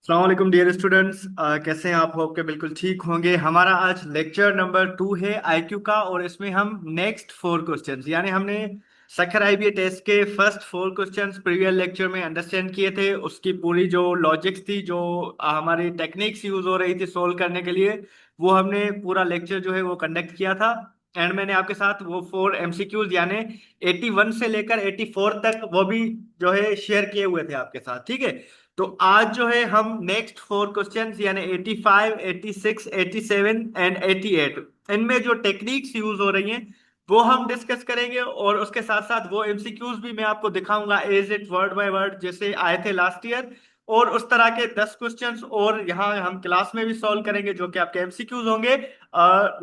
अस्सलाम वालेकुम dear students. कैसे हैं आप? होप के बिल्कुल ठीक होंगे। हमारा आज लेक्चर नंबर 2 है आईक्यू का, और इसमें हम नेक्स्ट 4 क्वेश्चंस यानी हमने सखर आईबीए टेस्ट के फर्स्ट 4 क्वेश्चंस प्रीवियस लेक्चर में अंडरस्टैंड किए थे। उसकी पूरी जो लॉजिक्स थी, जो हमारी टेक्निक्स यूज हो रही थी सोल्व करने के लिए, वो हमने पूरा लेक्चर जो है वो कंडक्ट किया था। एंड मैंने आपके साथ वो 4 एमसीक्यूज यानी 81 से लेकर 84 तक वो भी जो है शेयर किए हुए थे आपके साथ। ठीक है, तो आज जो है हम नेक्स्ट 4 क्वेश्चंस यानी 85, 86, 87 एंड 88, इनमें जो टेक्निक्स यूज हो रही हैं वो हम डिस्कस करेंगे, और उसके साथ साथ वो एमसीक्यूज भी मैं आपको दिखाऊंगा as it word by word जैसे आए थे लास्ट ईयर। और उस तरह के 10 क्वेश्चंस और यहाँ हम क्लास में भी सॉल्व करेंगे जो कि आपके एमसीक्यूज होंगे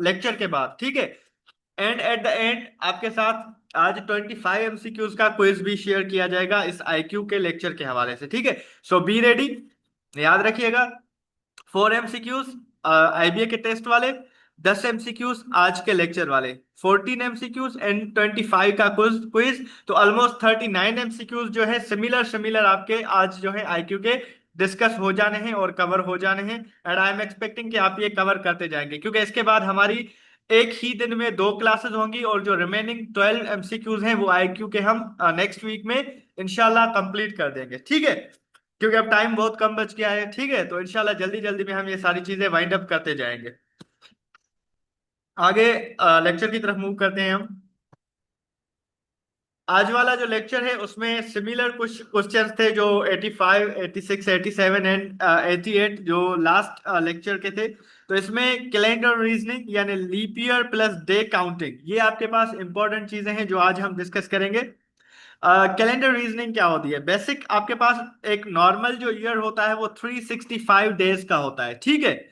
लेक्चर के बाद। ठीक है, एंड एट द एंड आपके साथ आज 25 एमसीक्यूज का क्विज भी शेयर किया जाएगा इस आईक्यू के लेक्चर के हवाले से। ठीक है, सो बी रेडी। याद रखिएगा, 4 एमसीक्यूज आईबीए के टेस्ट वाले, 10 एमसीक्यूज आज के लेक्चर वाले, 14 एमसीक्यूज एंड 25 का क्विज क्विज। तो ऑलमोस्ट 39 एमसीक्यूज जो है सिमिलर सिमिलर आपके आज जो है आईक्यू के डिस्कस हो जाने हैं और कवर हो जाने हैं। एंड आई एम एक्सपेक्टिंग कि आप ये कवर करते जाएंगे, क्योंकि इसके बाद हमारी एक ही दिन में 2 क्लासेस होंगी, और जो रिमेनिंग 12 एमसीक्यूज हैं वो आईक्यू के हम नेक्स्ट वीक में इंशाल्लाह कंप्लीट कर देंगे। ठीक है, क्योंकि अब टाइम बहुत कम बच गया है। ठीक है, तो इंशाल्लाह जल्दी जल्दी में हम ये सारी चीजें वाइंड अप करते जाएंगे। आगे लेक्चर की तरफ मूव करते हैं हम। आज वाला जो लेक्चर है उसमें सिमिलर कुछ क्वेश्चंस थे जो 85, 86, 87 एंड 88 जो लास्ट लेक्चर के थे। तो इसमें कैलेंडर रीजनिंग यानी leap year plus day counting, ये आपके पास इंपॉर्टेंट चीजें हैं जो आज हम डिस्कस करेंगे। कैलेंडर रीजनिंग क्या होती है? बेसिक आपके पास एक नॉर्मल जो ईयर होता है वो 365 डेज का होता है। ठीक है,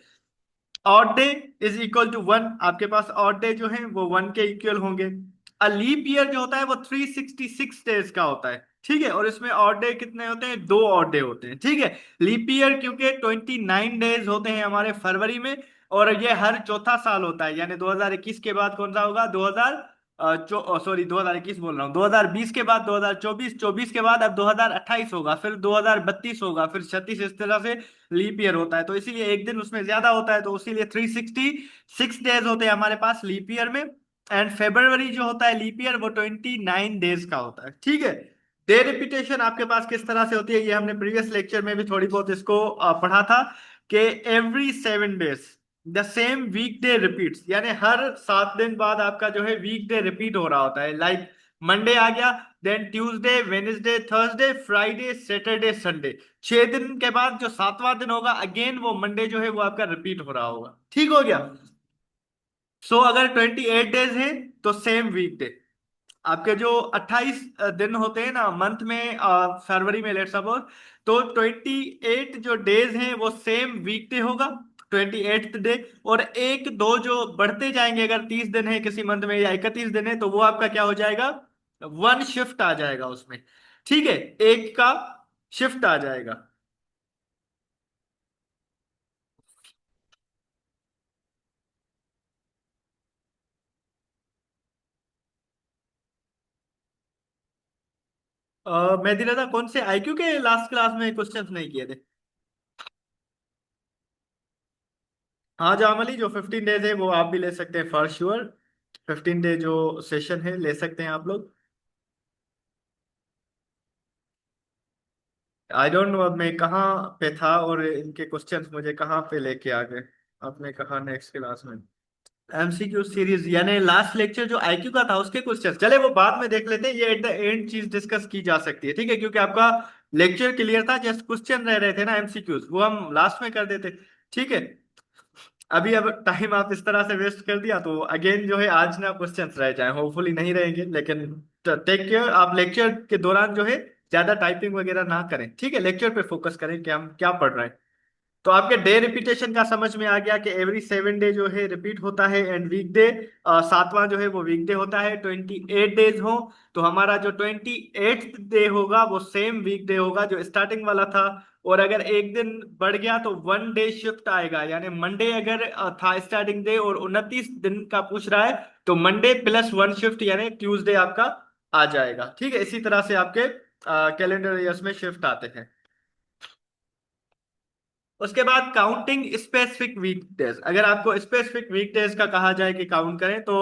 odd day is equal to 1, आपके पास ऑड डे जो है वो 1 के इक्वल होंगे। अ लीप ईयर जो होता है वो 366 डेज का होता है। ठीक है, और इसमें ऑड डे कितने होते हैं? 2 ऑड डे होते हैं। ठीक है, लीप ईयर क्योंकि 29 डेज होते हैं हमारे फरवरी में, और ये हर चौथा साल होता है, यानी 2021 के बाद कौन सा होगा? 2021 बोल रहा हूँ, 2020 के बाद 2024, 24 के बाद अब 2028 होगा, फिर 2032 होगा, फिर 36, इस तरह से लीप ईयर होता है। तो इसीलिए एक दिन उसमें ज्यादा होता है, तो इसीलिए 366 डेज होते हैं हमारे पास लीप ईयर में। एंड फेब्रुवरी जो होता है लीप ईयर वो 29 डेज का होता है। ठीक है, डे रिपीटेशन आपके पास किस तरह से होती है ये हमने प्रीवियस लेक्चर में भी थोड़ी बहुत इसको पढ़ा था कि every 7 days the same weekday repeats, यानी हर 7 दिन बाद आपका जो है वीक डे रिपीट हो रहा होता है। लाइक मंडे आ गया, then Tuesday, Wednesday, Thursday, Friday, Saturday, Sunday. 6 दिन के बाद जो 7वां दिन होगा अगेन वो मंडे जो है वो आपका रिपीट हो रहा होगा। ठीक हो गया? सो अगर 28 डेज है तो सेम वीक डे। आपके जो 28 दिन होते हैं ना मंथ में, फरवरी में लेट्स सपोज, तो 28 जो डेज हैं वो सेम वीक डे होगा, 28th डे। और एक दो जो बढ़ते जाएंगे, अगर 30 दिन है किसी मंथ में या 31 दिन है, तो वो आपका क्या हो जाएगा? वन शिफ्ट आ जाएगा उसमें। ठीक है, एक का शिफ्ट आ जाएगा। मेहदी रजा कौन से आईक्यू के लास्ट क्लास में क्वेश्चंस नहीं किए थे? हाँ जाम अली, जो 15 डेज है वो आप भी ले सकते हैं फॉर श्योर। 15 डे जो सेशन है ले सकते हैं आप लोग। आई डोंट नो अब मैं कहाँ पे था और इनके क्वेश्चंस मुझे कहाँ पे लेके आ गए। आपने कहा नेक्स्ट क्लास में एमसीक्यू सीरीज यानी लास्ट लेक्चर जो आईक्यू का था उसके क्वेश्चंस, चले वो बाद में देख लेते हैं। ये एट द एंड चीज डिस्कस की जा सकती है। ठीक है, क्योंकि आपका लेक्चर क्लियर था, जस्ट क्वेश्चन रह रहे थे ना एमसीक्यूज, वो हम लास्ट में कर देते। ठीक है, अभी अब टाइम आप इस तरह से वेस्ट कर दिया तो अगेन जो है आज ना क्वेश्चंस रह जाए, होपफुली नहीं रहेंगे, लेकिन टेक केयर। आप लेक्चर के दौरान जो है ज्यादा टाइपिंग वगैरह ना करें। ठीक है, लेक्चर पे फोकस करें कि हम क्या पढ़ रहे हैं। तो आपके डे रिपीटेशन का समझ में आ गया कि एवरी 7 डे जो है रिपीट होता है, एंड वीक डे 7वां जो है वो वीक डे होता है। 28 डेज हो तो हमारा जो 28th डे होगा वो सेम वीक डे होगा जो स्टार्टिंग वाला था। और अगर एक दिन बढ़ गया तो 1 डे शिफ्ट आएगा, यानी मंडे अगर था स्टार्टिंग डे और 29 दिन का पूछ रहा है, तो मंडे प्लस 1 शिफ्ट यानी ट्यूसडे आपका आ जाएगा। ठीक है, इसी तरह से आपके कैलेंडर ईयर्स में शिफ्ट आते हैं। उसके बाद काउंटिंग स्पेसिफिक वीकडेज, अगर आपको स्पेसिफिक वीकडेज का कहा जाए कि काउंट करें तो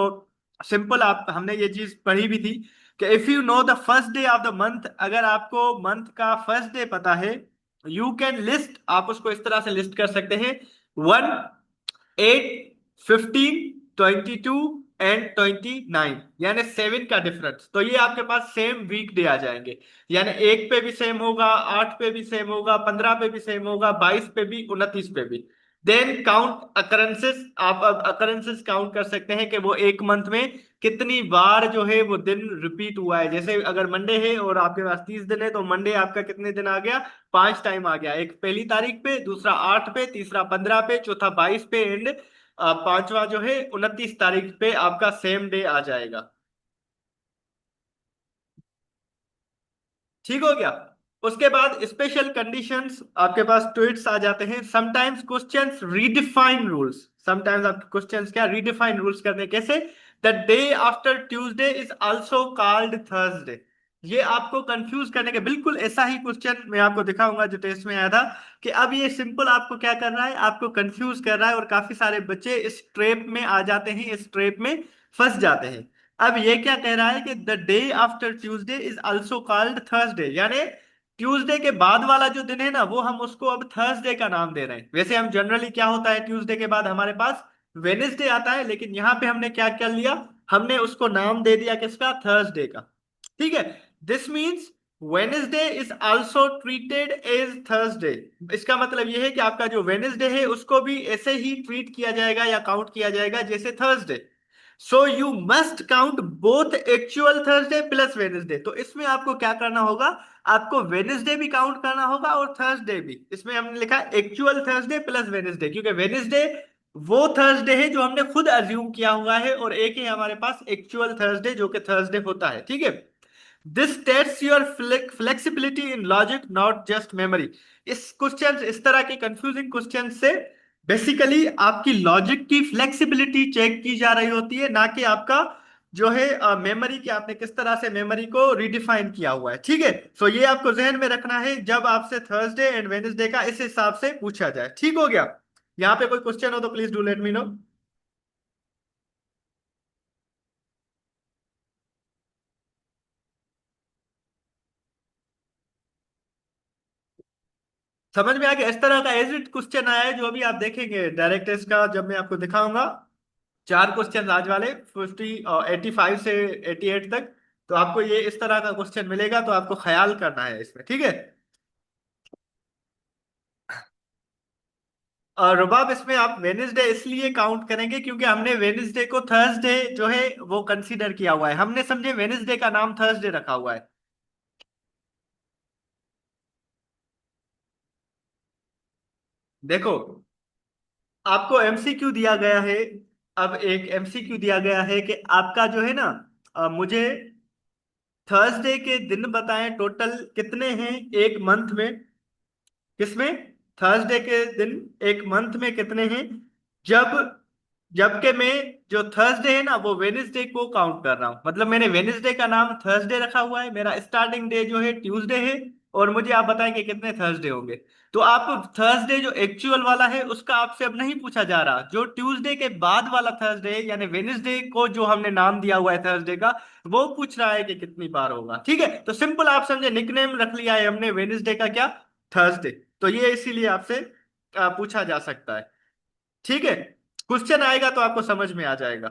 सिंपल, आप हमने ये चीज पढ़ी भी थी कि if you know the first day of the month, अगर आपको मंथ का फर्स्ट डे पता है, यू कैन लिस्ट, आप उसको इस तरह से लिस्ट कर सकते हैं: 1, 8, 15, 22 एंड 29, यानी 7 का डिफरेंस। तो ये आपके पास सेम वीक डे आ जाएंगे, यानी 1 पे भी सेम होगा, 8 पे भी सेम होगा, 15 पे भी सेम होगा, 22 पे भी, 29 पे भी। देन काउंट अकरेंसेस, आप अब अकरेंसेस काउंट कर सकते हैं कि वो एक मंथ में कितनी बार जो है वो दिन रिपीट हुआ है। जैसे अगर मंडे है और आपके पास 30 दिन है, तो मंडे आपका कितने दिन आ गया, 5 टाइम आ गया। एक पहली तारीख पे, दूसरा 8 पे, तीसरा 15 पे, चौथा 22 पे, एंड पांचवा जो है 29 तारीख पे आपका सेम डे आ जाएगा। ठीक हो गया। उसके बाद स्पेशल कंडीशंस आपके पास ट्वीट्स आ जाते हैं। Sometimes questions redefine rules, sometimes आपके क्वेश्चंस क्या रीडिफाइन रूल्स करते हैं, कैसे? The day after Tuesday is also called Thursday. ये आपको कंफ्यूज करने के, बिल्कुल ऐसा ही क्वेश्चन मैं आपको दिखाऊंगा जो टेस्ट में आया था, कि अब ये सिंपल आपको क्या कर रहा है, आपको कंफ्यूज कर रहा है, और काफी सारे बच्चे इस ट्रैप में आ जाते हैं, इस ट्रैप में फंस जाते हैं। अब ये क्या कह रहा है कि the day after Tuesday is also called Thursday, यानी ट्यूसडे के बाद वाला जो दिन है ना, वो हम उसको अब थर्सडे का नाम दे रहे हैं। वैसे हम जनरली क्या होता है, ट्यूसडे के बाद हमारे पास वेनेसडे आता है, लेकिन यहां पे हमने क्या कर लिया, हमने उसको नाम दे दिया किसका, थर्सडे का। ठीक है। This means Wednesday is also treated as Thursday. इसका मतलब यह है कि आपका जो वेनेसडे है उसको भी ऐसे ही ट्रीट किया जाएगा या काउंट किया जाएगा जैसे Thursday. So you must count both actual Thursday plus Wednesday. तो इसमें आपको क्या करना होगा, आपको वेनेसडे भी काउंट करना होगा और थर्सडे भी। इसमें हमने लिखा एक्चुअल थर्सडे प्लस वेनेसडे, क्योंकि वेनेसडे वो थर्सडे है जो हमने खुद अज्यूम किया हुआ है, और एक है हमारे पास एक्चुअल थर्सडे जो कि थर्सडे होता है। ठीक है। This test your flexibility in logic, not just memory. इस क्वेश्चन, इस तरह के कंफ्यूजिंग क्वेश्चन से बेसिकली आपकी लॉजिक की फ्लेक्सिबिलिटी चेक की जा रही होती है, ना कि आपका जो है मेमोरी की, आपने किस तरह से मेमोरी को रिडिफाइन किया हुआ है। ठीक है। सो ये आपको जहन में रखना है जब आपसे थर्सडे एंड वेडनेसडे का इस हिसाब से पूछा जाए। ठीक हो गया। यहाँ पे कोई क्वेश्चन हो तो please do let me know. समझ में आ गया? इस तरह का एज इट क्वेश्चन आया है जो अभी आप देखेंगे डायरेक्ट टेस्ट का जब मैं आपको दिखाऊंगा। 4 क्वेश्चन आज वाले, 85 से 88 तक। तो आपको ये इस तरह का क्वेश्चन मिलेगा, तो आपको ख्याल करना है इसमें। ठीक है। और रुबाब, इसमें आप वेनेसडे इसलिए काउंट करेंगे क्योंकि हमने वेनेसडे को थर्सडे जो है वो कंसीडर किया हुआ है, हमने समझे वेनेसडे का नाम थर्सडे रखा हुआ है। देखो, आपको एमसीक्यू दिया गया है। अब एक एमसीक्यू दिया गया है कि आपका जो है ना, मुझे थर्सडे के दिन बताएं टोटल कितने हैं एक मंथ में। किसमें? थर्सडे के दिन एक मंथ में कितने हैं, जब जबकि मैं जो थर्सडे है ना वो वेनेसडे को काउंट कर रहा हूं। मतलब मैंने वेनेसडे का नाम थर्सडे रखा हुआ है, मेरा स्टार्टिंग डे जो है ट्यूसडे है, और मुझे आप बताएंगे कितने थर्सडे होंगे। तो आप थर्सडे जो एक्चुअल वाला है उसका आपसे अब नहीं पूछा जा रहा, जो ट्यूसडे के बाद वाला थर्सडे है, यानी वेनेसडे को जो हमने नाम दिया हुआ है थर्सडे का, वो पूछ रहा है कि कितनी बार होगा। ठीक है। तो सिंपल आप समझे, निकनेम रख लिया है हमने वेनेसडे का, क्या, थर्सडे। तो ये इसीलिए आपसे पूछा जा सकता है। ठीक है। क्वेश्चन आएगा तो आपको समझ में आ जाएगा।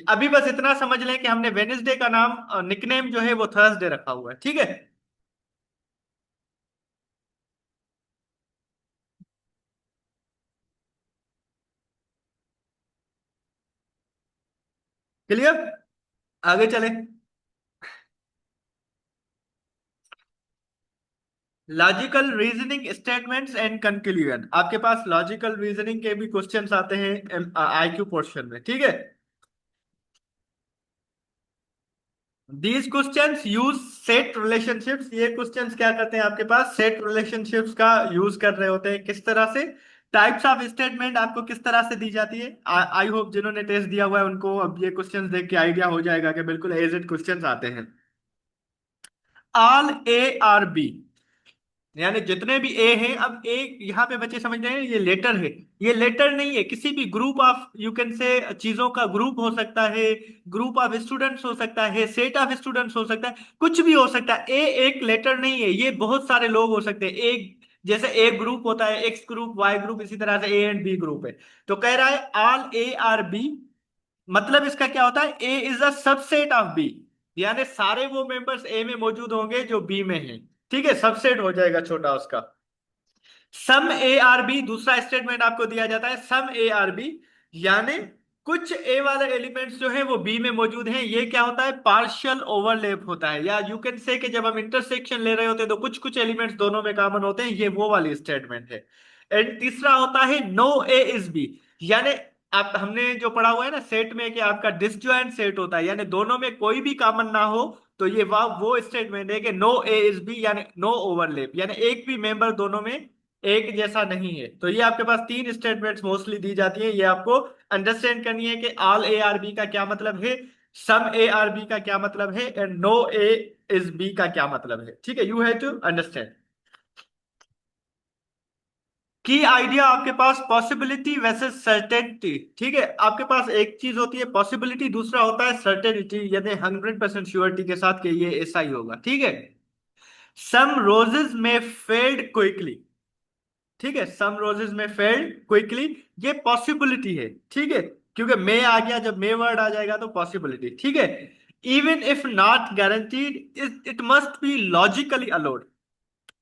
अभी बस इतना समझ लें कि हमने वेनेसडे का नाम, निकनेम जो है वो थर्सडे रखा हुआ है। ठीक है। क्लियर? आगे चले। Logical reasoning statements and conclusion, आपके पास लॉजिकल रीजनिंग के भी क्वेश्चंस आते हैं आईक्यू पोर्शन में। ठीक है। These questions use set relationships, ये क्वेश्चंस क्या करते हैं, आपके पास सेट रिलेशनशिप्स का यूज कर रहे होते हैं। किस तरह से? टाइप्स ऑफ स्टेटमेंट आपको किस तरह से दी जाती है, आई होप जिन्होंने टेस्ट दिया हुआ है उनको अब ये क्वेश्चंस देख के आइडिया हो जाएगा कि बिल्कुल एज इट क्वेश्चंस आते हैं। ऑल ए आर बी, यानी जितने भी ए हैं, अब ए यहाँ पे बच्चे समझ रहे हैं ये लेटर है। ये लेटर नहीं है, किसी भी group of you can say चीजों का ग्रुप हो सकता है, ग्रुप ऑफ स्टूडेंट्स हो सकता है, सेट ऑफ स्टूडेंट्स हो सकता है, कुछ भी हो सकता है। ए एक लेटर नहीं है, ये बहुत सारे लोग हो सकते हैं। एक जैसे ए ग्रुप होता है, एक्स ग्रुप, वाई ग्रुप, इसी तरह से ए एंड बी ग्रुप है। तो कह रहा है ऑल ए आर बी, मतलब इसका क्या होता है, A is a subset of B, यानी सारे वो मेंबर्स ए में मौजूद होंगे जो बी में हैं। ठीक है, सबसेट हो जाएगा छोटा उसका। सम ए आर बी, दूसरा स्टेटमेंट आपको दिया जाता है सम ए आर बी, यानी कुछ ए वाले एलिमेंट्स जो है वो बी में मौजूद हैं। ये क्या होता है, पार्शियल ओवरलैप होता है, या यू कैन से कि जब हम इंटरसेक्शन ले रहे होते हैं तो कुछ कुछ एलिमेंट्स दोनों में कॉमन होते हैं, ये वो वाली स्टेटमेंट है। एंड तीसरा होता है नो ए इज बी, यानी आप हमने जो पढ़ा हुआ है ना सेट में कि आपका डिसजॉइंट सेट होता है, यानी दोनों में कोई भी कॉमन ना हो, तो ये वो स्टेटमेंट है कि नो ए इज बी, यानी नो ओवरलैप, यानी एक भी मेंबर दोनों में एक जैसा नहीं है। तो ये आपके पास तीन स्टेटमेंट्स मोस्टली दी जाती है, ये आपको अंडरस्टैंड करनी है कि ऑल ए आर बी का क्या मतलब है, सम ए आर बी का क्या मतलब है, and no A is B का क्या मतलब है। ठीक है, यू हैव टू अंडरस्टैंड। की आइडिया आपके पास पॉसिबिलिटी वैसेस सर्टेनिटी। ठीक है, आपके पास एक चीज होती है पॉसिबिलिटी, दूसरा होता है सर्टेनिटी, यानी 100% श्योरिटी के साथ कि ये ऐसा ही होगा। ठीक है, सम रोजेस में फेल्ड क्विकली। ठीक है, सम रोजेस में फेल्ड क्विकली, ये पॉसिबिलिटी है। ठीक है, क्योंकि मे आ गया, जब मे वर्ड आ जाएगा तो पॉसिबिलिटी। ठीक है, even if not guaranteed it must be logically allowed.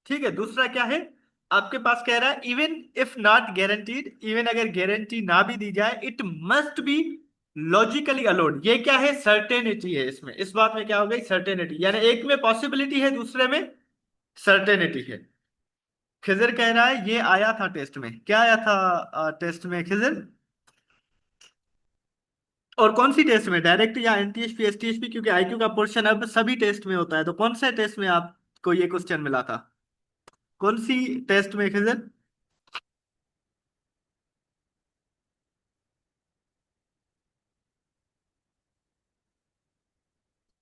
ठीक है, दूसरा क्या है, आपके पास कह रहा है even if not guaranteed, even अगर गारंटी ना भी दी जाए, it must be logically allowed. ये क्या है, सर्टेनिटी है इसमें, इस बात में क्या हो गई, सर्टेनिटी, यानी एक में पॉसिबिलिटी है, दूसरे में सर्टेनिटी है। खिजर कह रहा है ये आया था टेस्ट में, क्या आया था टेस्ट में खिजर? और कौन सी टेस्ट में, डायरेक्ट या एनटीएसपी एसटीएसपी? क्योंकि आईक्यू का पोर्शन अब सभी टेस्ट में होता है, तो कौन से टेस्ट में आपको ये क्वेश्चन मिला था, कौन सी टेस्ट में खिजर?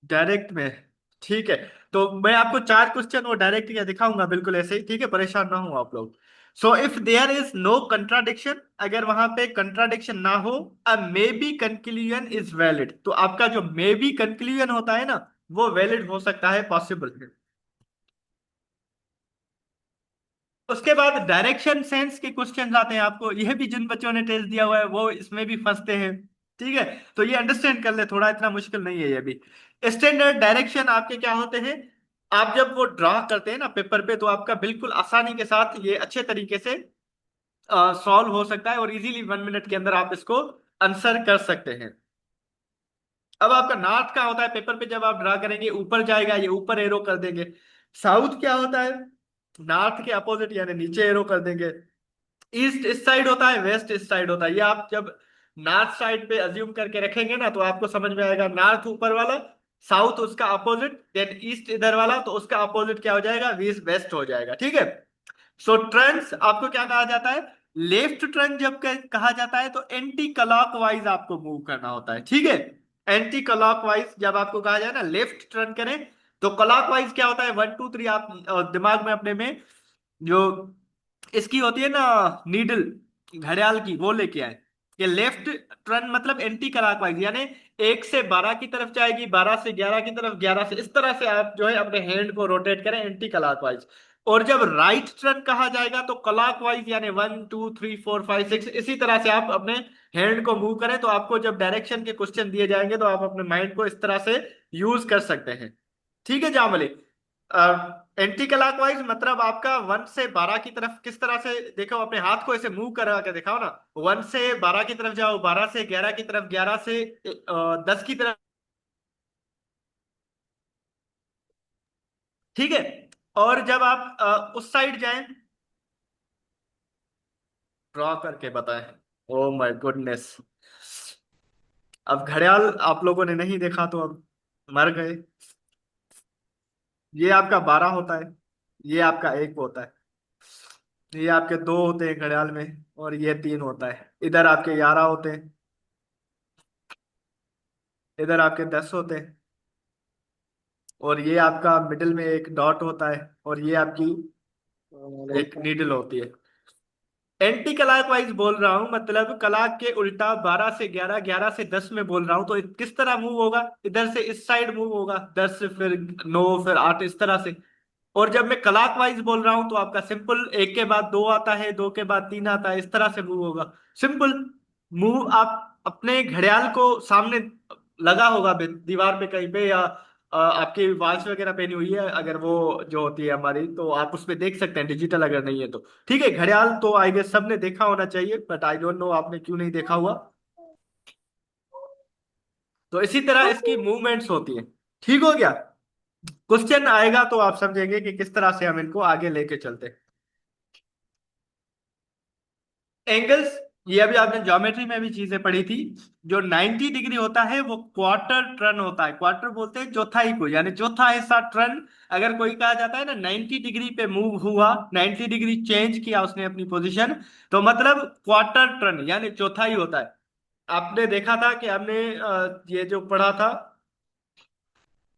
डायरेक्ट में। ठीक है, तो मैं आपको चार क्वेश्चन वो डायरेक्ट या दिखाऊंगा बिल्कुल ऐसे ही, ठीक है, परेशान ना हो आप लोग। So if there is no contradiction, अगर वहां पे कंट्राडिक्शन ना हो, uh maybe conclusion is valid, तो आपका जो मे बी कंक्लूजन होता है ना, वो वैलिड हो सकता है, पॉसिबल है। उसके बाद डायरेक्शन सेंस के क्वेश्चन आते हैं आपको, यह भी जिन बच्चों ने टेस्ट दिया हुआ है वो इसमें भी फंसते हैं। ठीक है, तो ये अंडरस्टैंड कर ले, थोड़ा इतना मुश्किल नहीं है ये भी। स्टैंडर्ड डायरेक्शन आपके क्या होते हैं, आप जब वो ड्रा करते हैं ना पेपर पे, तो आपका बिल्कुल आसानी के साथ ये अच्छे तरीके से सॉल्व हो सकता है, और इजीली 1 मिनट के अंदर आप इसको आंसर कर सकते हैं। अब आपका नॉर्थ का होता है, पेपर पे जब आप ड्रा करेंगे ऊपर जाएगा, ये ऊपर एरो कर देंगे। साउथ क्या होता है, नॉर्थ के अपोजिट, यानी नीचे एरो कर देंगे। ईस्ट इस साइड होता है, वेस्ट इस साइड होता है। ये आप जब नॉर्थ साइड पे अज्यूम करके रखेंगे ना, तो आपको समझ में आएगा, नॉर्थ ऊपर वाला, साउथ उसका अपोजिट, देन ईस्ट इधर वाला, तो उसका अपोजिट क्या हो जाएगा, ईस्ट वेस्ट हो जाएगा। ठीक है, सो ट्रेंड्स आपको क्या कहा जाता है, लेफ्ट ट्रेंड जब कहा जाता है तो एंटी क्लॉकवाइज आपको मूव करना होता है। ठीक है, एंटी क्लॉकवाइज जब आपको कहा जाए ना लेफ्ट टर्न करें, तो क्लॉकवाइज क्या होता है, 1 2 3 आप दिमाग में अपने में जो इसकी होती है ना नीडल, घड़ियाल की, वो लेके आए। ये लेफ्ट टर्न मतलब एंटी क्लॉकवाइज, यानी 1 से 12 की तरफ जाएगी, 12 से 11 की तरफ, 11 से, इस तरह से आप जो है अपने हैंड को रोटेट करें, एंटी क्लॉकवाइज। और जब राइट टर्न कहा जाएगा तो क्लॉकवाइज, यानी 1 2 3 4 5 6, इसी तरह से आप अपने हैंड को मूव करें। तो आपको जब डायरेक्शन के क्वेश्चन दिए जाएंगे तो आप अपने माइंड को इस तरह से यूज कर सकते हैं। ठीक है जामले, एंटी क्लॉकवाइज मतलब आपका 1 से 12 की तरफ, किस तरह से देखो, अपने हाथ को ऐसे मूव करा के दिखाओ ना, 1 से 12 की तरफ जाओ, 12 से 11 की तरफ, 11 से 10 की तरफ। ठीक है, और जब आप उस साइड जाएं, ड्रॉ करके बताएं। ओ माय गुडनेस, अब घड़ियाल आप लोगों ने नहीं देखा तो अब मर गए। ये आपका 12 होता है, ये आपका 1 होता है, ये आपके 2 होते हैं घड़ियाल में, और ये 3 होता है। इधर आपके 11 होते हैं, इधर आपके 10 होते हैं, और ये आपका मिडिल में एक डॉट होता है, और ये आपकी एक नीडल होती है। एंटी क्लॉकवाइज बोल रहा हूं, मतलब क्लॉक के उल्टा, 12 से 11, 11 से 10 में बोल रहा हूं, तो किस तरह मूव होगा? इधर से इस साइड मूव होगा, 10 से फिर 9 फिर 8, इस तरह से। और जब मैं क्लॉकवाइज बोल रहा हूं तो आपका सिंपल, एक के बाद दो आता है, दो के बाद तीन आता है, इस तरह से मूव होगा। Simple move. आप अपने घड़ियाल को सामने लगा होगा दीवार पे कहीं पे, या आपकी वॉच वगैरह पहनी हुई है अगर वो जो होती है हमारी, तो आप उसमें देख सकते हैं डिजिटल, अगर नहीं है तो। ठीक है, घड़ियाल तो आई गेस सबने देखा होना चाहिए, बट आई डोंट नो आपने क्यों नहीं देखा हुआ। तो इसी तरह इसकी मूवमेंट्स होती हैं। ठीक हो गया? क्वेश्चन आएगा तो आप समझेंगे कि किस तरह से हम इनको आगे लेके चलते हैं। एंगल्स, ये अभी आपने ज्योमेट्री में भी चीजें पढ़ी थी। जो 90 डिग्री होता है वो क्वार्टर टर्न होता है। क्वार्टर बोलते हैं चौथाई को, यानी चौथा हिस्सा टर्न। अगर कोई कहा जाता है ना 90 डिग्री पे मूव हुआ, 90 डिग्री चेंज किया उसने अपनी पोजीशन, तो मतलब क्वार्टर टर्न यानी चौथाई होता है। आपने देखा था कि हमने ये जो पढ़ा था,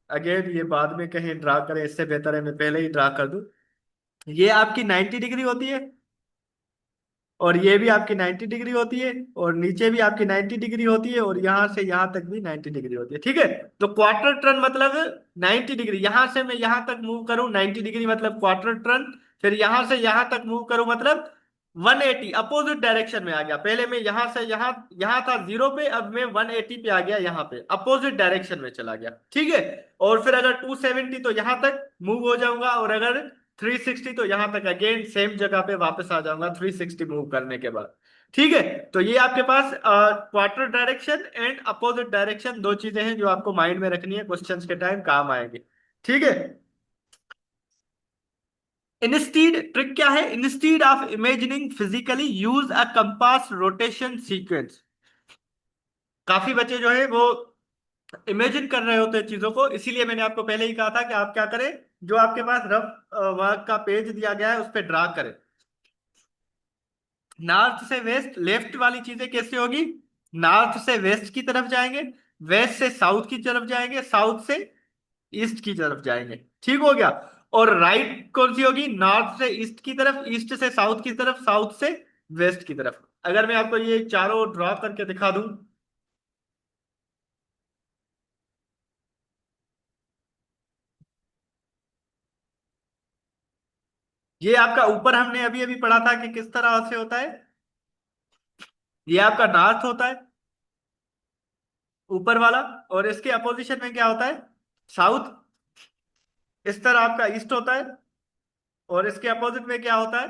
अगेन ये बाद में कहीं ड्रा करें इससे बेहतर है मैं पहले ही ड्रा कर दूं। ये आपकी 90 डिग्री होती है, और ये भी आपकी 90 डिग्री होती है, और नीचे भी आपकी 90 डिग्री होती है, और यहां से यहां तक भी 90 डिग्री होती है। ठीक है? तो क्वार्टर टर्न मतलब 90 डिग्री, यहां से मैं यहां तक मूव करूं 90 डिग्री मतलब क्वार्टर टर्न। फिर यहां से यहां तक मूव करूं मतलब 180, अपोजिट डायरेक्शन में आ गया। पहले मैं यहां से यहां, यहां था जीरो पे, अब मैं 180 पे आ गया, यहां पे अपोजिट डायरेक्शन में चला गया। ठीक है? और फिर अगर 270 तो यहां तक मूव हो जाऊंगा, और अगर 360 तो यहां तक अगेन सेम जगह पे वापस आ जाऊंगा 360 मूव करने के बाद। ठीक है? तो ये आपके पास quarter direction and opposite direction, दो चीजें हैं जो आपको माइंड में रखनी है, क्वेश्चंस के टाइम काम आएंगे। ठीक है? इंस्टीड ट्रिक क्या है? Instead of imagining physically use a compass rotation sequence. काफी बच्चे जो है वो इमेजिन कर रहे होते हैं चीजों को, इसीलिए मैंने आपको पहले ही कहा था कि आप क्या करें, जो आपके पास रफ वर्क का पेज दिया गया है उस पर ड्रा करें। नॉर्थ से वेस्ट, लेफ्ट वाली चीजें कैसे होगी? नॉर्थ से वेस्ट की तरफ जाएंगे, वेस्ट से साउथ की तरफ जाएंगे, साउथ से ईस्ट की तरफ जाएंगे। ठीक हो गया? और राइट कौन सी होगी? नॉर्थ से ईस्ट की तरफ, ईस्ट से साउथ की तरफ, साउथ से वेस्ट की तरफ। अगर मैं आपको ये चारों ड्रॉ करके दिखा दूं, ये आपका ऊपर हमने अभी अभी पढ़ा था कि किस तरह से होता है। ये आपका नॉर्थ होता है, ऊपर वाला। और इसके अपोजिशन में क्या होता है? साउथ। इस तरह आपका ईस्ट होता है, और इसके अपोजिट में क्या होता है?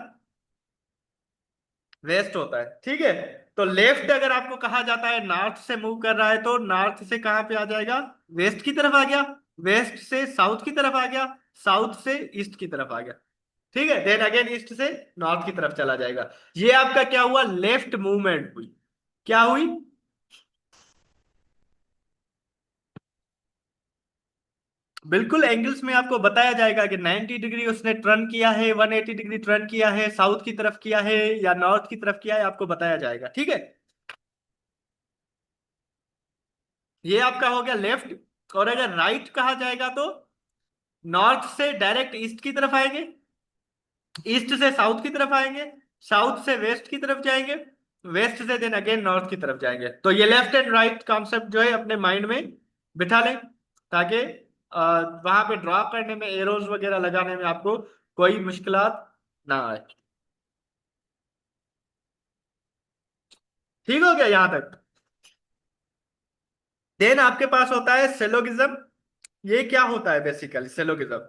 वेस्ट होता है। ठीक है? तो लेफ्ट अगर आपको कहा जाता है नॉर्थ से मूव कर रहा है, तो नॉर्थ से कहां पे आ जाएगा? वेस्ट की तरफ आ गया। वेस्ट से साउथ की तरफ आ गया, साउथ से ईस्ट की तरफ आ गया। ठीक है? देन अगेन ईस्ट से नॉर्थ की तरफ चला जाएगा। ये आपका क्या हुआ? लेफ्ट मूवमेंट हुई। क्या हुई? बिल्कुल, एंगल्स में आपको बताया जाएगा कि 90 डिग्री उसने टर्न किया है, 180 डिग्री टर्न किया है, साउथ की तरफ किया है या नॉर्थ की तरफ किया है, आपको बताया जाएगा। ठीक है? ये आपका हो गया लेफ्ट। और अगर राइट कहा जाएगा तो नॉर्थ से डायरेक्ट ईस्ट की तरफ आएंगे, ईस्ट से साउथ की तरफ आएंगे, साउथ से वेस्ट की तरफ जाएंगे, वेस्ट से देन अगेन नॉर्थ की तरफ जाएंगे। तो ये लेफ्ट एंड राइट कॉन्सेप्ट जो है अपने माइंड में बिठा लें, ताकि वहां पे ड्रॉ करने में, एरोज वगैरह लगाने में आपको कोई मुश्किलात ना आए। ठीक हो गया यहां तक? देन आपके पास होता है सिलोगिज्म। ये क्या होता है basically? Syllogism,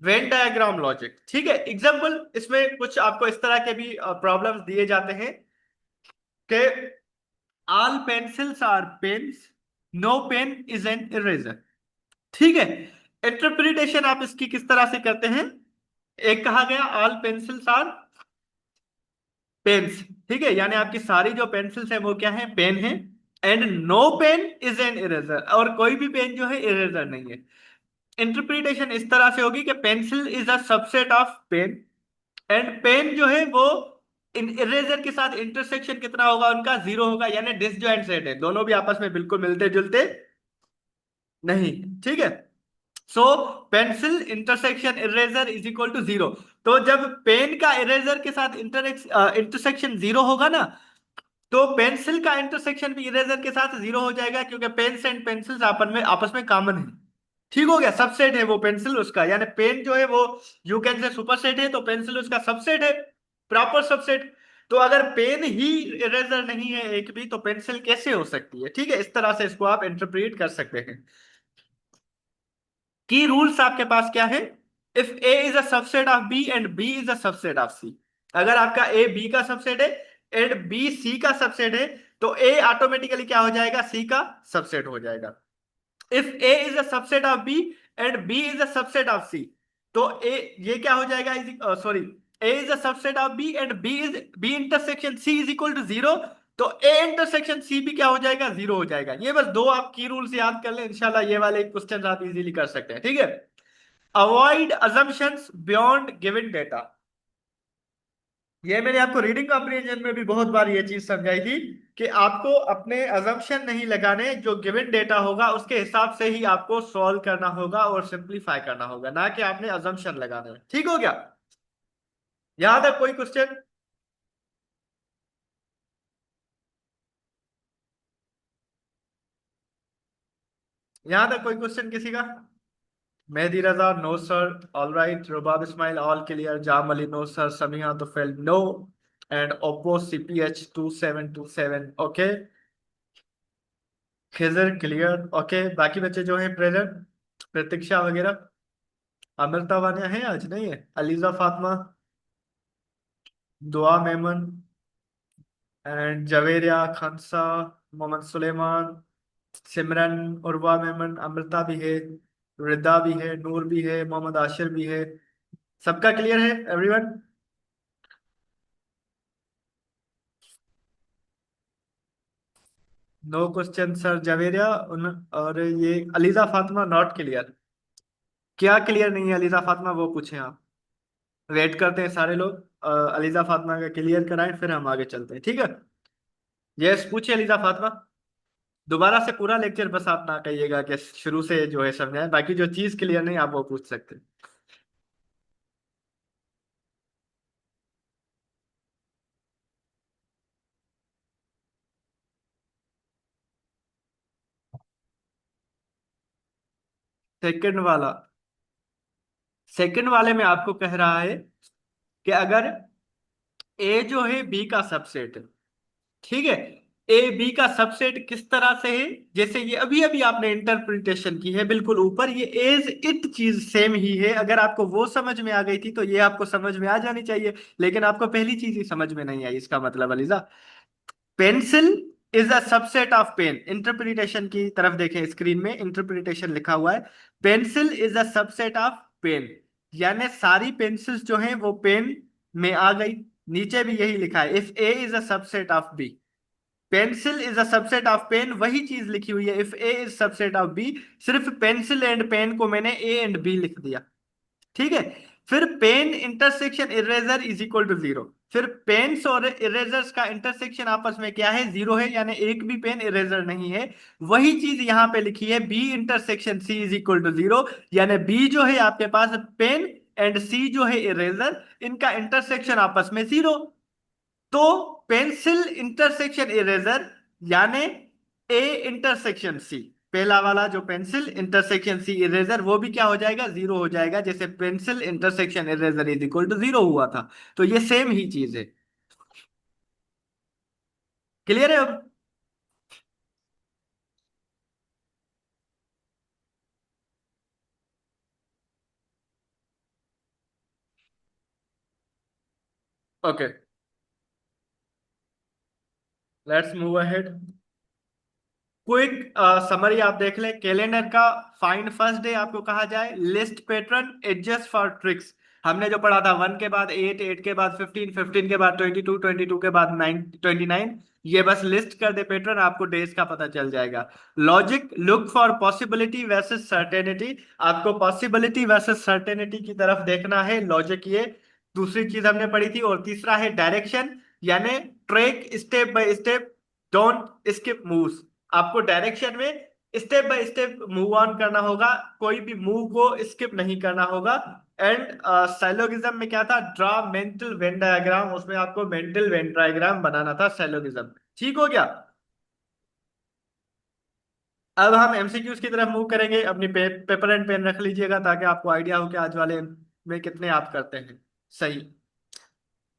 Venn diagram logic. ठीक है? एग्जाम्पल, इसमें कुछ आपको इस तरह के भी प्रॉब्लम्स दिए जाते हैं कि all pencils are pens, no pen is an eraser. ठीक है? इंटरप्रिटेशन आप इसकी किस तरह से करते हैं? एक कहा गया ऑल पेंसिल्स आर पेन्स। ठीक है? यानी आपकी सारी जो पेंसिल्स है वो क्या है? पेन है। And no pen is an eraser, और कोई भी पेन जो है इरेजर नहीं है। इंटरप्रिटेशन इस तरह से होगी कि pencil is a subset of pen, and pen जो है वो इन इरेजर के साथ इंटरसेक्शन कितना होगा उनका? जीरो होगा, यानी डिसजॉइंट सेट है, दोनों भी आपस में बिल्कुल मिलते जुलते नहीं। ठीक है? So pencil intersection eraser is equal to zero. तो जब पेन का इरेजर के साथ इंटरसेक्शन जीरो होगा ना, तो पेंसिल का इंटरसेक्शन भी इरेजर के साथ जीरो हो जाएगा, क्योंकि पेन्स एंड पेंसिल्स आपस में कॉमन है। ठीक हो गया, सबसेट है वो पेंसिल उसका, यानी पेन जो है वो यू कैन से सुपरसेट है, तो पेंसिल उसका सबसेट है, प्रॉपर सबसेट। तो अगर पेन ही इरेजर नहीं है एक भी, तो पेंसिल कैसे हो सकती है? ठीक है, इस तरह से इसको आप इंटरप्रेट कर सकते हैं। की रूल्स आपके पास क्या है? If A is a subset of B and B is a subset of C, अगर आपका ए बी का सबसेट है एंड बी सी का सबसेट है, तो ए ऑटोमेटिकली क्या हो जाएगा? सी का सबसेट हो जाएगा। If A is a subset of B and B is a subset of C, तो ए ये क्या हो जाएगा? Sorry, A is a subset of B and B intersection C is equal to zero, तो A intersection C भी क्या हो जाएगा? जीरो हो जाएगा। ये बस दो आप की रूल्स याद कर लें, इंशाल्लाह ये वाले क्वेश्चन आप इजीली कर सकते हैं। ठीक है। Avoid assumptions beyond given data, ये मैंने आपको रीडिंग कॉम्प्रिहेंशन में भी बहुत बार ये चीज समझाई थी कि आपको अपने अजम्पशन नहीं लगाने, जो गिवन डेटा होगा उसके हिसाब से ही आपको सॉल्व करना होगा और सिंप्लीफाई करना होगा, ना कि आपने अजम्पशन लगाने हैं। ठीक हो गया? यहां तक कोई क्वेश्चन? यहां तक कोई क्वेश्चन किसी का? Mehdi Raza, no sir. All right, Rubab Ismail, all clear. Jam Ali, no sir. Sameeha Tufail, no. And Oppo CPH 2727, okay. Khizar clear, okay. बाकी बच्चे जो हैं प्रेजेंट, प्रतीक्षा वगैरह। अमृता वानिया है आज? नहीं है। अलीजा फातिमा, दुआ मेमन एंड जवेरिया खानसा, मोहम्मद सुलेमान, सिमरन, उर्वा मेमन, अमृता भी है, रिदा भी है, नूर भी है, मोहम्मद आशिर भी है। सबका क्लियर है everyone? No question sir Javeria और ये अलीजा फातिमा नॉट क्लियर। क्या क्लियर नहीं है अलीजा फातिमा, वो पूछें आप। वेट करते हैं सारे लोग, अलीजा फातिमा का क्लियर कराएं, फिर हम आगे चलते हैं। ठीक है। यस, पूछिए अलीजा फातिमा। दोबारा से पूरा लेक्चर बस आप ना कहिएगा कि शुरू से जो है समझाएं, बाकी जो चीज क्लियर नहीं आप वो पूछ सकते हैं। सेकंड वाला, सेकंड वाले में आपको कह रहा है कि अगर ए जो है बी का सबसेट है, ठीक है, ए बी का सबसेट किस तरह से है? जैसे ये अभी अभी आपने इंटरप्रिटेशन की है, बिल्कुल ऊपर ये एज इट चीज सेम ही है। अगर आपको वो समझ में आ गई थी तो ये आपको समझ में आ जानी चाहिए, लेकिन आपको पहली चीज ही समझ में नहीं आई। इसका मतलब Aliza, pencil is a subset of pen. Interpretation की तरफ देखें, स्क्रीन में इंटरप्रिटेशन लिखा हुआ है। Pencil is a subset of pen, यानी सारी पेंसिल्स जो हैं वो पेन में आ गई। नीचे भी यही लिखा है, if A is a subset of B, pencil is a subset of pen, वही चीज लिखी हुई है, if A is subset of B. सिर्फ पेंसिल एंड पेन को मैंने ए एंड बी लिख दिया। ठीक है। फिर pen intersection eraser is equal to zero. फिर पेन्स और इरेजर्स का इंटरसेक्शन आपस में क्या है? जीरो है, यानी एक भी पेन इरेजर नहीं है। वही चीज यहां पे लिखी है, B intersection C is equal to zero, यानी बी जो है आपके पास पेन एंड सी जो है इरेजर, इनका इंटरसेक्शन आपस में जीरो। तो पेंसिल इंटरसेक्शन इरेजर यानी ए इंटरसेक्शन सी, पहला वाला जो पेंसिल इंटरसेक्शन सी इरेजर, वो भी क्या हो जाएगा? जीरो हो जाएगा, जैसे pencil intersection eraser is equal to zero हुआ था। तो ये सेम ही चीज है। क्लियर है अब? Okay, let's move ahead. Quick summary आप देख लें कैलेंडर का। फाइंड फर्स्ट डे आपको कहा जाए, list pattern, adjust for tricks. हमने जो पढ़ा था, 1 के बाद 8, 8 के बाद 15, 15 के बाद 22, 22 के बाद 9, 29। ये बस लिस्ट कर दे पैटर्न, आपको डेज का पता चल जाएगा। Logic, look for possibility versus certainty, आपको पॉसिबिलिटी वर्सेस सर्टेनिटी की तरफ देखना है। लॉजिक ये दूसरी चीज हमने पढ़ी थी। और तीसरा है डायरेक्शन, यानी track step by step, don't skip moves. आपको डायरेक्शन में step by step move on करना होगा, कोई भी मूव को स्किप नहीं करना होगा। एंड साइलोगिज्म में क्या था, ड्रा मेंटल वेन डायग्राम, उसमें आपको मेंटल वेन डायग्राम बनाना था साइलोगिज्म। ठीक हो गया। अब हम एमसीक्यूज की तरफ मूव करेंगे, अपनी पेपर एंड पेन रख लीजिएगा ताकि आपको आइडिया हो कि आज वाले में कितने आप करते हैं सही।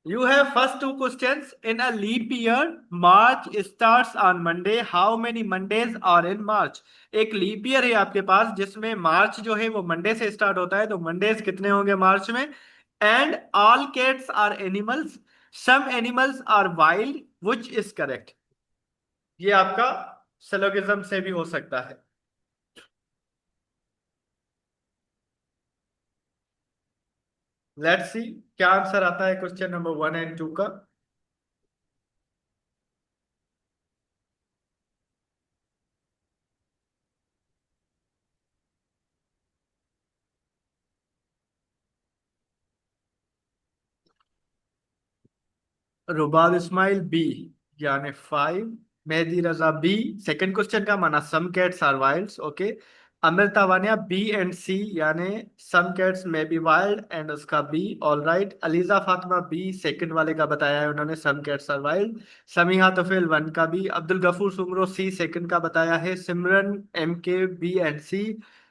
You have first two questions. In a leap year, March starts on Monday. How many Mondays are in March? एक लीप ईयर है आपके पास जिसमें मार्च जो है वो मंडे से स्टार्ट होता है, तो मंडेज कितने होंगे मार्च में? And all cats are animals, some animals are wild, which is correct? ये आपका सिलोगिज्म से भी हो सकता है। लेट्स सी क्या आंसर आता है क्वेश्चन नंबर 1 एंड 2 का। रुबाब इस्माइल बी, यानी 5। Mehdi Raza B. Second question का माना some cats are wilds, okay. Amrita Vania B and C, यानी some cats may be wild, and उसका B, all right. Aliza Fatima B, second वाले का बताया है उन्होंने, some cats are wild. Sameeha Tofil 1 का B. Abdul Ghafoor Soomro C, second का बताया है। Simran M K B and C.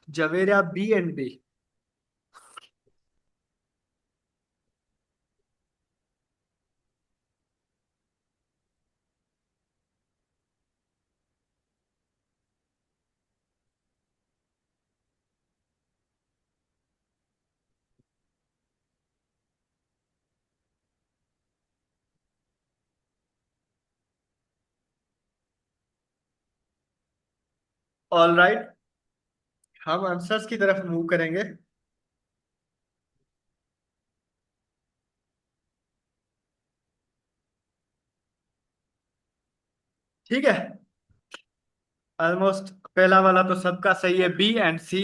Javeria B and B. All right, हम आंसर्स की तरफ मूव करेंगे। ठीक है, ऑलमोस्ट पहला वाला तो सबका सही है, बी एंड सी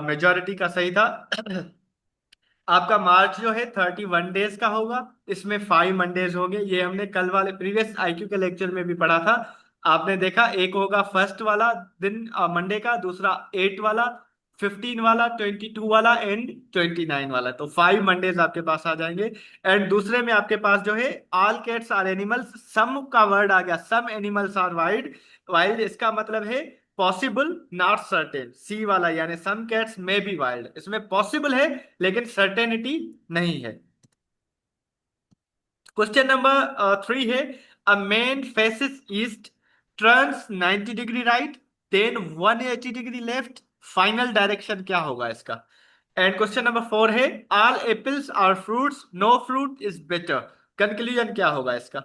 मेजोरिटी का सही था। आपका मार्च जो है 31 डेज का होगा, इसमें 5 मंडेज होंगे, ये हमने कल वाले प्रीवियस आईक्यू के लेक्चर में भी पढ़ा था। आपने देखा एक होगा फर्स्ट वाला दिन मंडे का, दूसरा 8 वाला, 15 वाला, 22 वाला एंड 29 वाला, तो 5 मंडेज आपके पास आ जाएंगे। एंड दूसरे में आपके पास जो है all cats are animals, some का वर्ड आ गया, some animals are wild. Wild इसका मतलब है पॉसिबल नॉट सर्टेन, सी वाला यानी some cats may be wild, इसमें पॉसिबल है लेकिन सर्टेनिटी नहीं है। क्वेश्चन नंबर 3 है, a man faces east, turns 90 degree right, then 180 degree left, final direction क्या होगा इसका? एंड क्वेश्चन नंबर 4 है, all apples are fruits, no fruit is better, conclusion क्या होगा इसका?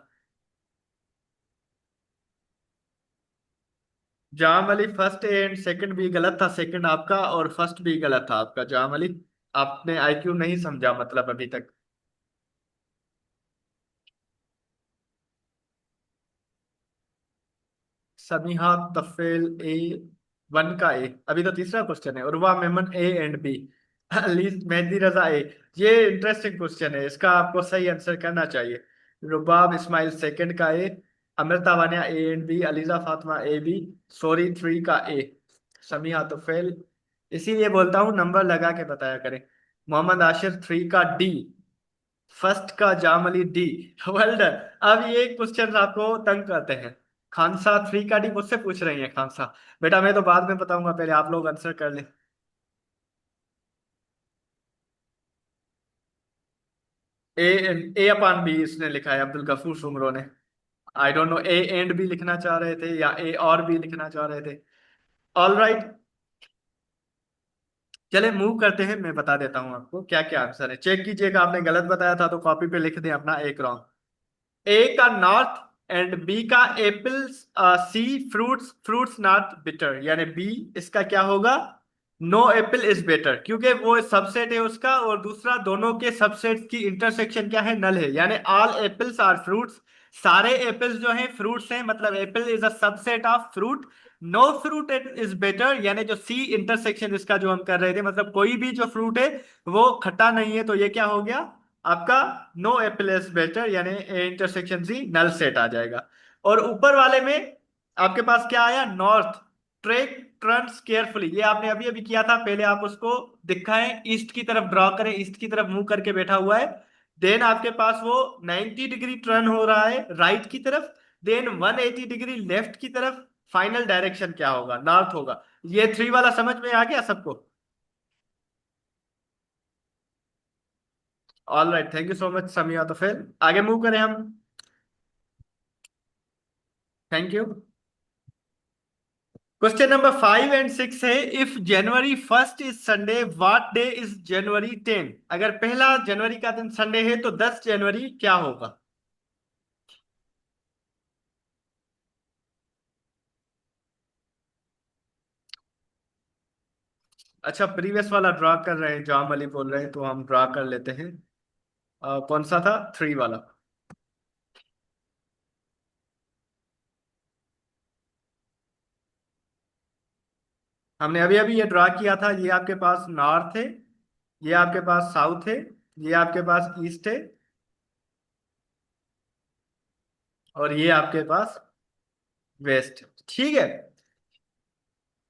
जाम अली फर्स्ट एंड सेकंड भी गलत था, सेकंड आपका और फर्स्ट भी गलत था आपका जाम अली। आपने आईक्यू नहीं समझा मतलब अभी तक। समीहा तफेल ए, 1 का ए। अभी तो तीसरा क्वेश्चन है, Urwa Memon A and B, least Mehdi Raza A. ये इंटरेस्टिंग क्वेश्चन है, इसका आपको सही आंसर करना चाहिए। रुबाब इस्माइल सेकंड का A. Amrita Vania A and B. Aliza Fatima A B. Sorry 3 का ए। समीहा तफेल, इसीलिए बोलता हूँ नंबर लगा के बताया करें। मोहम्मद आशिर 3 का डी। फर्स्ट का जामली डी। Well done. अब ये क्वेश्चन आपको तंग करते हैं। खानसा 3 का डी मुझसे पूछ रही है खानसा। बेटा मैं तो बाद में बताऊंगा, पहले आप लोग आंसर कर ले। ए, ए अपान बी इसने लिखा है अब्दुल गफूर सुमरो ने। I don't know A and B लिखना चाह रहे थे या ए और बी लिखना चाह रहे थे। ऑल राइट, चले मूव करते हैं, मैं बता देता हूँ आपको क्या क्या आंसर है, चेक कीजिएगा, आपने गलत बताया था तो कॉपी पे लिख दें अपना एक रॉन्ग। ए का नॉर्थ एंड बी का apples, C fruits, fruits not bitter, यानी बी इसका क्या होगा? नो एप्पल इज बेटर, क्योंकि वो सबसेट है उसका, और दूसरा दोनों के सबसेट की इंटरसेक्शन क्या है, नल है, यानी ऑल एप्पल्स आर फ्रूट्स। सारे एप्पल्स जो हैं फ्रूट्स हैं, मतलब apple is a subset of fruit. No fruit is better, यानी जो सी इंटरसेक्शन इसका जो हम कर रहे थे, मतलब कोई भी जो फ्रूट है वो खट्टा नहीं है, तो ये क्या हो गया आपका? नो एप्पल इज बेटर, यानी इंटरसेक्शन सी नल सेट आ जाएगा। और ऊपर वाले में आपके पास क्या आया, नॉर्थ। ट्रेक टर्न्स केयरफुली, ये आपने अभी अभी किया था, पहले आप उसको दिखाएं, ईस्ट की तरफ ड्रॉ करें, ईस्ट की तरफ मुंह करके बैठा हुआ है। देन आपके पास वो 90 डिग्री टर्न हो रहा है राइट की तरफ, देन 180 डिग्री लेफ्ट की तरफ। फाइनल डायरेक्शन क्या होगा? नॉर्थ होगा। ये थ्री वाला समझ में आ गया सबको? All right, thank you so much Samiya. तो फिर आगे मूव करें हम। Thank you. Question number 5 and 6 है, if January 1 is Sunday, what day is January 10? अगर पहला जनवरी का दिन संडे है तो 10 जनवरी क्या होगा? अच्छा, प्रीवियस वाला ड्रा कर रहे हैं, जाम अली बोल रहे हैं, तो हम ड्रा कर लेते हैं। कौन सा था? थ्री वाला। हमने अभी अभी ये ड्रा किया था, ये आपके पास नॉर्थ है, ये आपके पास साउथ है, ये आपके पास ईस्ट है, और ये आपके पास वेस्ट। ठीक है।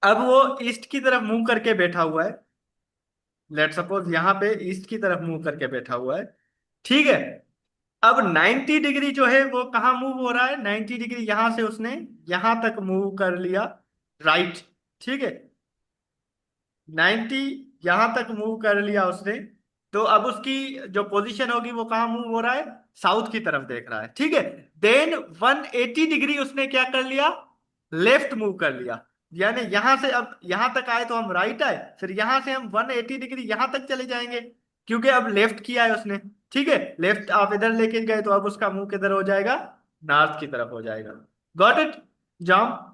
अब वो ईस्ट की तरफ मुंह करके बैठा हुआ है। लेट सपोज यहाँ पे ईस्ट की तरफ मुंह करके बैठा हुआ है। ठीक है। अब 90 डिग्री जो है वो कहाँ मूव हो रहा है? 90 डिग्री यहां से उसने यहां तक मूव कर लिया, राइट। ठीक है। 90 यहां तक मूव कर लिया उसने। तो अब उसकी जो पोजीशन होगी वो कहाँ मूव हो रहा है? साउथ की तरफ देख रहा है। ठीक है। देन 180 डिग्री उसने क्या कर लिया? लेफ्ट मूव कर लिया। यानी यहां से अब यहां तक आए तो हम राइट आए, फिर यहां से हम 180 डिग्री यहां तक चले जाएंगे, क्योंकि अब लेफ्ट किया है उसने। ठीक है। लेफ्ट आप इधर लेके गए तो अब उसका मुंह किधर हो जाएगा? नॉर्थ की तरफ हो जाएगा। Got it? जाओ।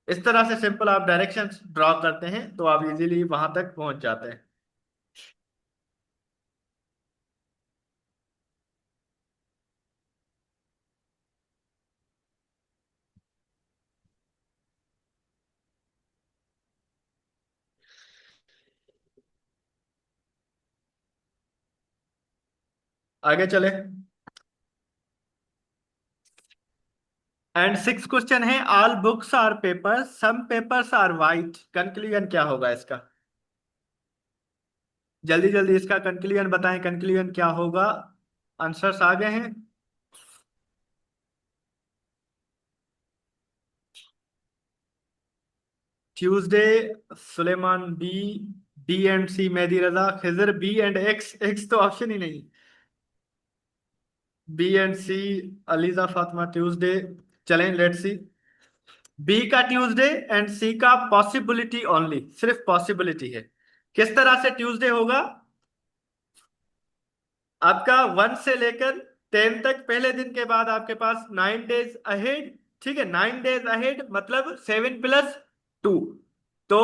इस तरह से सिंपल आप डायरेक्शंस ड्रॉ करते हैं तो आप इजीली वहां तक पहुंच जाते हैं। आगे चले। एंड 6 क्वेश्चन है, all books are paper, some papers are white, conclusion क्या होगा इसका? जल्दी जल्दी इसका कंक्लूजन बताएं, कंक्लूजन क्या होगा? आंसर्स आ गए हैं। Tuesday Suleman B, B and C Mehdi Raza, Khizar B and X, X तो ऑप्शन ही नहीं। B and C Aliza Fatima Tuesday. चलें, लेट्स सी। बी का ट्यूसडे एंड सी का पॉसिबिलिटी ओनली, सिर्फ पॉसिबिलिटी है। किस तरह से ट्यूसडे होगा? आपका 1 से लेकर 10 तक, पहले दिन के बाद आपके पास 9 डेज अहेड। ठीक है, 9 डेज अहेड मतलब 7 + 2। तो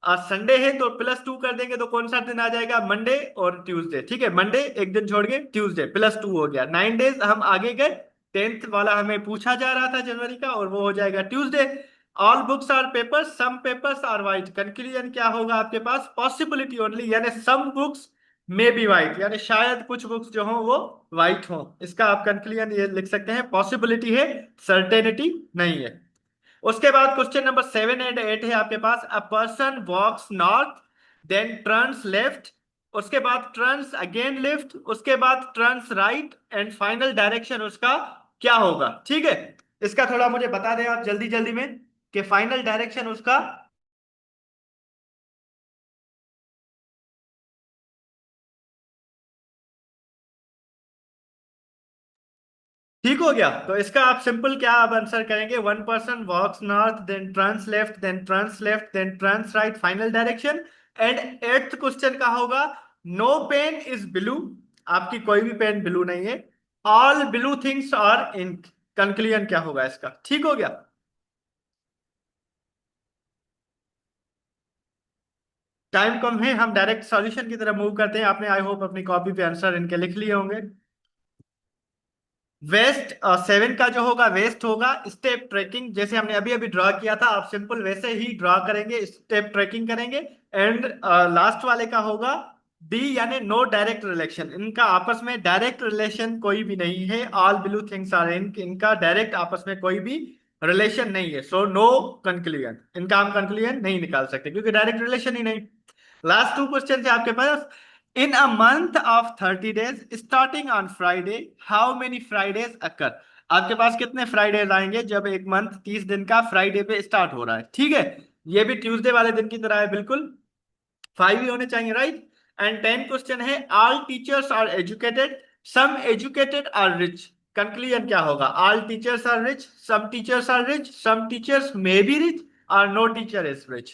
आज संडे है तो +2 कर देंगे तो कौन सा दिन आ जाएगा? मंडे और ट्यूसडे। ठीक है, मंडे एक दिन छोड़ के ट्यूसडे, +2 हो गया, 9 डेज हम आगे गए। 10th वाला हमें पूछा जा रहा था जनवरी का, और वो हो जाएगा Tuesday. All books are papers, some papers are white, conclusion क्या होगा आपके पास? पॉसिबिलिटी ओनली, यानी some books may be white, यानी शायद कुछ बुक्स जो हो वो वाइट हो। इसका आप कंक्लूजन ये लिख सकते हैं, पॉसिबिलिटी है, सर्टेनिटी नहीं है। उसके बाद क्वेश्चन नंबर 7 एंड 8 है आपके पास, a person walks north, then turns left, उसके बाद टर्न्स अगेन लेफ्ट, उसके बाद turns right, and final direction उसका क्या होगा? ठीक है। इसका थोड़ा मुझे बता दें आप जल्दी जल्दी में, कि फाइनल डायरेक्शन उसका। ठीक हो गया? तो इसका आप सिंपल क्या आप आंसर करेंगे? One person walks north, then turns left, then turns left, then turns right, final direction. And 8th question का होगा, नो पेन इज ब्लू, आपकी कोई भी पेन ब्लू नहीं है, all blue things are ink, conclusion क्या होगा इसका? ठीक हो गया? टाइम कम है, हम डायरेक्ट सॉल्यूशन की तरफ मूव करते हैं। आपने आई होप अपनी कॉपी पे आंसर इनके लिख लिए होंगे। वेस्ट 7 का जो होगा वेस्ट होगा। स्टेप ट्रैकिंग जैसे हमने अभी अभी ड्रॉ किया था, आप सिंपल वैसे ही ड्रॉ करेंगे, स्टेप ट्रैकिंग करेंगे। एंड लास्ट वाले का होगा डी, यानी नो डायरेक्ट रिलेशन, इनका आपस में डायरेक्ट रिलेशन कोई भी नहीं है। All blue things are in, इनका डायरेक्ट आपस में कोई भी रिलेशन नहीं है, सो नो कंक्लूजन, इनका हम कंक्लूजन नहीं निकाल सकते क्योंकि डायरेक्ट रिलेशन ही नहीं। लास्ट टू क्वेश्चन है आपके पास। In a month of 30 days starting on Friday, how many Fridays occur. आपके पास कितने फ्राइडेज आएंगे जब एक मंथ 30 दिन का फ्राइडे पे स्टार्ट हो रहा है, ठीक है। ये भी ट्यूसडे वाले दिन की तरह है बिल्कुल, 5 ही होने चाहिए, राइट। एंड 10 क्वेश्चन है, all teachers are educated, some educated are rich. Conclusion क्या होगा? All teachers are rich, some teachers are rich, some teachers may be rich, और नो टीचर इज रिच।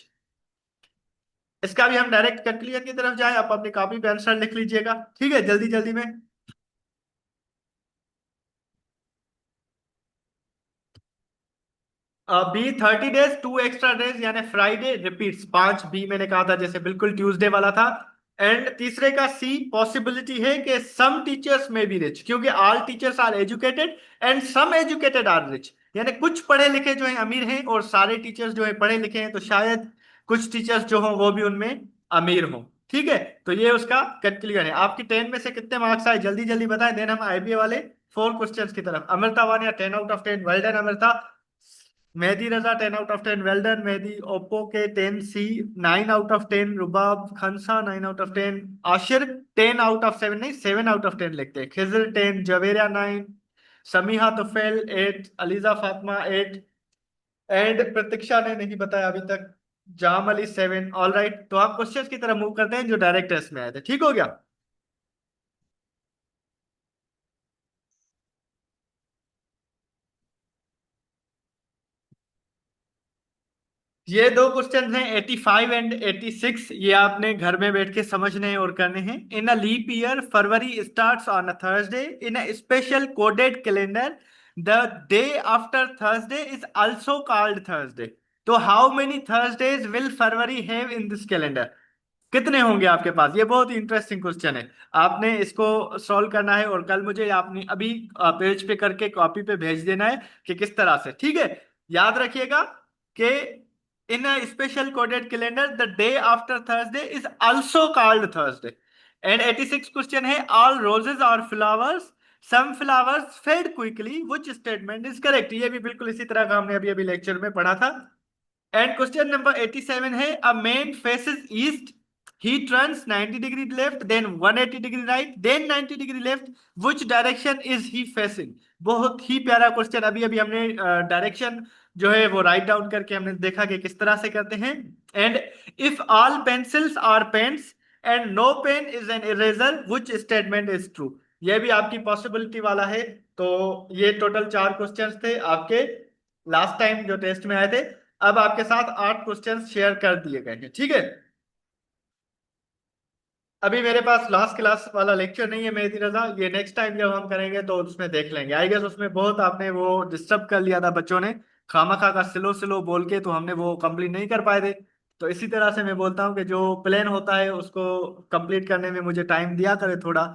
इसका भी हम डायरेक्ट कंक्लूजन की तरफ जाए, आप अपनी कॉपी पे आंसर लिख लीजिएगा, ठीक है, जल्दी जल्दी में। बी 30 डेज, 2 एक्स्ट्रा डेज, यानी फ्राइडे रिपीट्स, 5 बी मैंने कहा था जैसे बिल्कुल ट्यूसडे वाला था। एंड तीसरे का सी, पॉसिबिलिटी है कि some teachers may be rich, क्योंकि all teachers are educated and some educated are rich, यानी कुछ पढ़े लिखे जो हैं अमीर हैं और सारे टीचर्स जो हैं पढ़े लिखे हैं, तो शायद कुछ टीचर्स जो हों वो भी उनमें अमीर हों, ठीक है। तो ये उसका कंक्लूजन है। आपकी 10 में से कितने मार्क्स आए जल्दी जल्दी बताएं, देन हम आईबीए वाले 4 क्वेश्चंस की तरफ। Amrita Vania 10 out of 10, well done Amrita. Mehdi Raza 10 out of 10, well done Mehdi. Oppo के 10 C 9 out of 10, Rubab Khansa 9 out of 10, Ashir 10 out of 7, नहीं 7 आउट ऑफ 10 लिखते हैं, खिजर 10, जवेरिया 9, समीहा तुफैल 8, अलीजा फातिमा 8, एंड प्रतीक्षा ने नहीं बताया अभी तक, जाम अली 7। ऑल राइट, तो आप क्वेश्चंस की तरफ मूव करते हैं जो डायरेक्ट टेस्ट में आए थे, ठीक हो गया। ये दो क्वेश्चन हैं 85 एंड 86, ये आपने घर में बैठ के समझने और करने हैं। In a leap year February starts on a Thursday, in a special coded calendar the day after Thursday is also called Thursday. तो how many Thursdays will February have in this calendar? कितने होंगे आपके पास? ये बहुत ही interesting question है, आपने इसको solve करना है और कल मुझे आपने अभी पेज पे करके कॉपी पे भेज देना है कि किस तरह से, ठीक है। याद रखिएगा कि in a special coded calendar the day after Thursday is also called Thursday. And 86 question है, all roses are flowers, some flowers fade quickly, which statement is correct. ये भी बिल्कुल इसी तरह का हमने अभी अभी लेक्चर में पढ़ा था। एंड क्वेश्चन नंबर 87 है, a man faces east, he turns 90 degree left, then 180 degree right, then 90 degree left, which direction is he facing? बहुत ही प्यारा क्वेश्चन, अभी अभी हमने डायरेक्शन जो है वो राइट डाउन करके हमने देखा कि किस तरह से करते हैं। And if all pencils are pens and no pen is an eraser, which statement is true? ये भी आपकी पॉसिबिलिटी वाला है। तो ये टोटल 4 क्वेश्चंस थे आपके लास्ट टाइम जो टेस्ट में आए थे। अब आपके साथ 8 क्वेश्चंस शेयर कर दिए गए हैं, ठीक है। अभी मेरे पास लास्ट क्लास वाला लेक्चर नहीं है मेहदी रजा, ये नेक्स्ट टाइम जब हम करेंगे तो उसमें देख लेंगे। आई गेस उसमें बहुत आपने वो डिस्टर्ब कर लिया था बच्चों ने, खामखा का स्लो स्लो बोल के, तो हमने वो कंप्लीट नहीं कर पाए थे। तो इसी तरह से मैं बोलता हूँ कि जो प्लान होता है उसको कंप्लीट करने में मुझे टाइम दिया करे थोड़ा,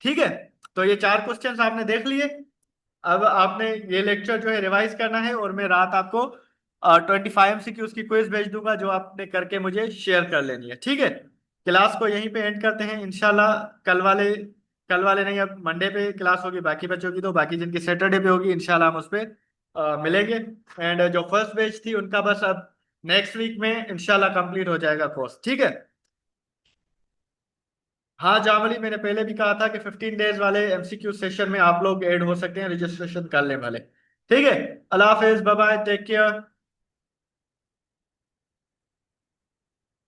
ठीक है। तो ये 4 क्वेश्चंस आपने देख लिए। अब आपने ये लेक्चर जो है रिवाइज करना है और मैं रात आपको 25 MCQ की क्विज भेज दूंगा जो आपने करके मुझे शेयर कर लेनी है, ठीक है। क्लास को यहीं पे एंड करते हैं इंशाल्लाह। कल वाले नहीं, अब मंडे पे क्लास होगी बाकी बच्चों की, तो बाकी जिनकी सैटरडे पे होगी इंशाल्लाह हम उस पे मिलेंगे। एंड जो फर्स्ट बैच थी उनका बस अब नेक्स्ट वीक में इंशाल्लाह कंप्लीट हो जाएगा कोर्स, ठीक है। हाँ जामली, मैंने पहले भी कहा था कि 15 डेज वाले एमसीक्यू सेशन में आप लोग ऐड हो सकते हैं, रजिस्ट्रेशन कर लें भले, ठीक है। अल्लाह हाफिज, बाय बाय, टेक केयर।